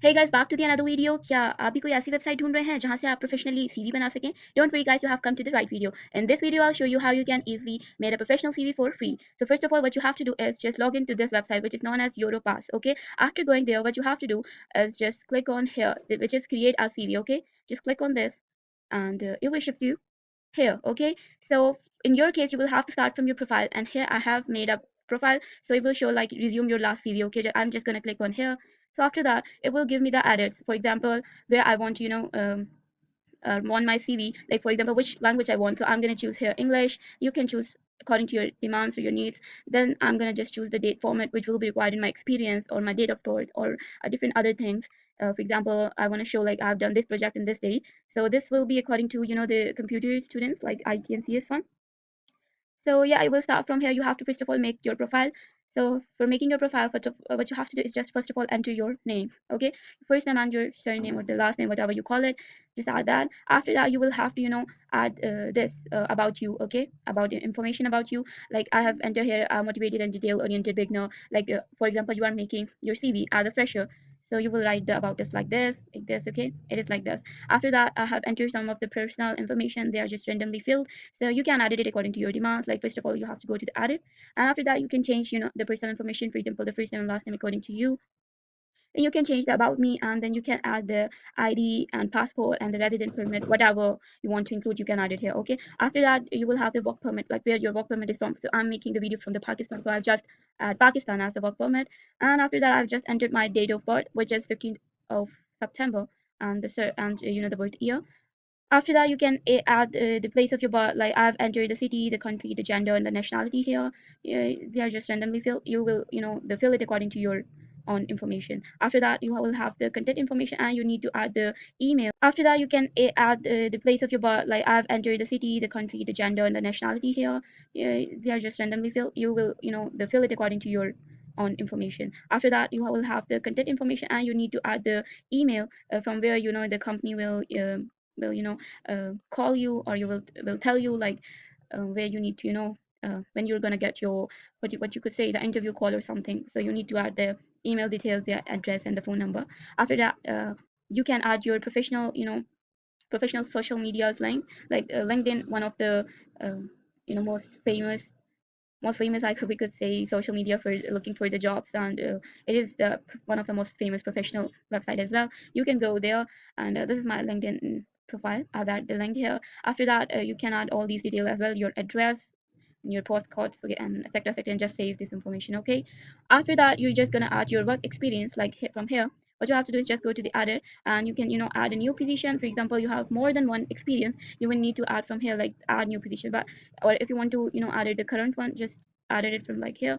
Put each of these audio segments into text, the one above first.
Hey guys, back to the another video. क्या आप भी कोई ऐसी वेबसाइट ढूंढ रहे हैं जहां से आप प्रोफेशनली सीवी बना सकें? Don't worry guys, you have come to the right video. In this video, I'll show you how you can easily make a professional CV for free. So first of all, what you have to do is just log into this website, which is known as Europass. Okay. After going there, what you have to do is just click on here, which is create a CV. Okay. Just click on this, and it will shift you here. Okay. So in your case, you will have to start from your profile, and here I have made a profile, so it will show like resume your last CV. Okay, I'm just gonna click on here. So after that, it will give me the edits, for example, where I want on my CV, like for example which language I want. So I'm going to choose here English. You can choose according to your demands or your needs. Then I'm going to just choose the date format which will be required in my experience or my date of birth or different other things. For example, I want to show like I've done this project in this day, so this will be according to the computer students like IT and CS one. So yeah, I will start from here. You have to first of all make your profile. So for making your profile, what you have to do is just first of all enter your name. Okay, first name and your surname or the last name, whatever you call it. Just add that. After that, you will have to add this about you. Okay, about the information about you. Like I have entered here, motivated and detail oriented beginner. Like for example, you are making your CV as a fresher. So you will write the about us like this. Okay, it is like this. After that, I have entered some of the personal information. They are just randomly filled, so you can edit it according to your demands. Like first of all, you have to go to the edit, and after that, you can change the personal information. For example, the first name and last name according to you. Then you can change the about me, and then you can add the ID and passport and the resident permit, whatever you want to include. You can add it here. Okay. After that, you will have the work permit, like where your work permit is from. So I'm making the video from the Pakistan, so I've just add Pakistan as the work permit, and after that, I've just entered my date of birth, which is 15th of September, and the birth year. After that, you can add the place of your birth. Like I've entered the city, the country, the gender, and the nationality here. They are just randomly filled. You will, the fill it according to your own information. After that, you will have the contact information, and you need to add the email. After that, you can add the place of your birth. Like I've entered the city, the country, the gender, and the nationality here. They are just randomly filled. You will, the fill it according to your own information. After that, you will have the contact information, and you need to add the email from where the company will call you, or will tell you like where you need to when you're gonna get your what you could say the interview call or something. So you need to add the email details, the address, and the phone number. After that, you can add your professional social medias link, like LinkedIn, one of the uh, most famous we could say social media for looking for the jobs, and it is one of the most famous professional website as well. You can go there, and this is my LinkedIn profile. I've added the link here. After that, you can add all these details as well, your address and your postcodes, okay, and etc, and just save this information. Okay. After that, you're just gonna add your work experience, like from here. What you have to do is just go to the edit, and you can add a new position. For example, you have more than one experience, you will need to add from here, like add new position. But or if you want to add it the current one, just added it from like here,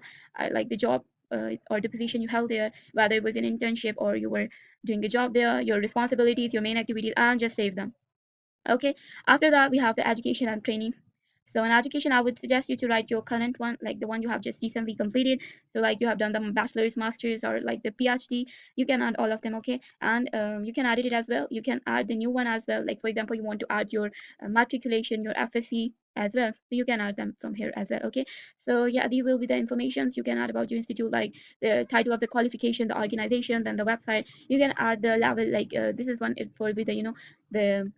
like the job or the position you held there, whether it was an internship or you were doing a job there, your responsibilities, your main activities, and just save them. Okay. After that, we have the education and training. So in education, I would suggest you to write your current one, like the one you have just recently completed. So like you have done the bachelor's, master's, or like the PhD. You can add all of them. Okay. And you can edit it as well. You can add the new one as well. Like for example, you want to add your matriculation, your FSC as well. So you can add them from here as well. Okay. So yeah, these will be the informations you can add about your institute, like the title of the qualification, the organization, then the website. You can add the level, like this is one it for be the the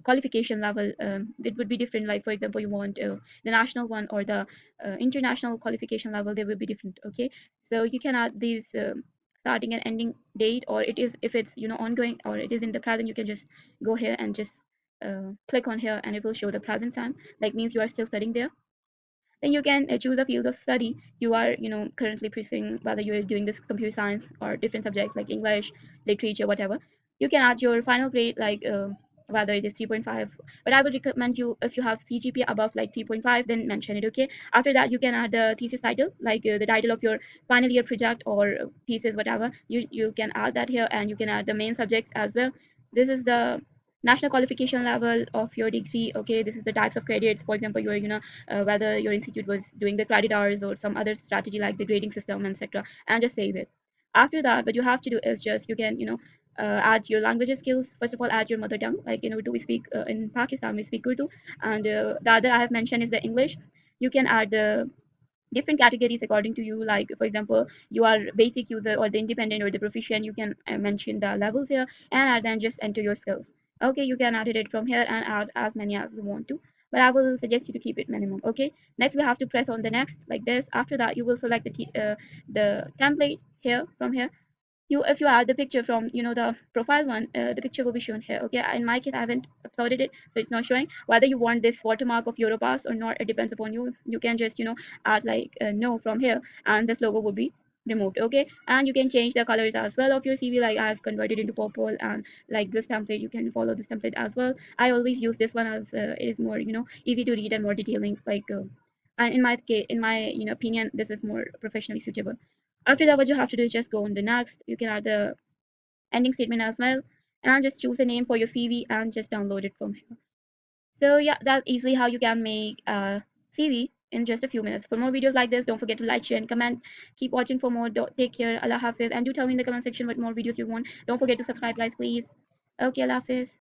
qualification level. It would be different, like for example you want the national one or the international qualification level, they will be different. Okay. So you can add these starting and ending date, or it is if it's ongoing or it is in the present, you can just go here and just click on here, and it will show the present time, like means you are still studying there. Then you can choose a field of study you are currently pursuing, whether you're doing this computer science or different subjects like English, literature, whatever. You can add your final grade, like whether it is 3.5, but I would recommend you, if you have CGPA above like 3.5, then mention it. Okay. After that, you can add the thesis title, like the title of your final year project or thesis, whatever. You can add that here, and you can add the main subjects as well. This is the national qualification level of your degree. Okay. This is the types of credits. For example, you're whether your institute was doing the credit hours or some other strategy like the grading system, etc., and just save it. After that, what you have to do is just you can add your language skills. First of all, add your mother tongue, like in Urdu we speak, in Pakistan we speak Urdu, and the other I have mentioned is the English. You can add the different categories according to you. Like for example, you are basic user or the independent or the proficient, you can mention the levels here, and then just enter your skills. Okay, you can edit it from here and add as many as you want to, but I will suggest you to keep it minimum. Okay, next we have to press on the next like this. After that you will select the template here from here. You, if you add the picture from the profile one, the picture will be shown here. Okay, in my case I haven't uploaded it, so it's not showing. Whether you want this watermark of Europass or not, it depends upon you. You can just add like no from here, and this logo will be removed. Okay, and you can change the colors as well of your CV. Like I've converted into purple, and like this template you can follow this template as well. I always use this one as it is more easy to read and more detailing. Like and in my case, in my opinion, this is more professionally suitable. After that, what you have to do is just go on the next. You can add the ending statement as well, and just choose a name for your CV and just download it from here. So yeah, that's easily how you can make a CV in just a few minutes. For more videos like this, don't forget to like, share, and comment. Keep watching for more. Take care. Allah Hafiz. And do tell me in the comment section what more videos you want. Don't forget to subscribe, guys, please. Okay, Allah Hafiz.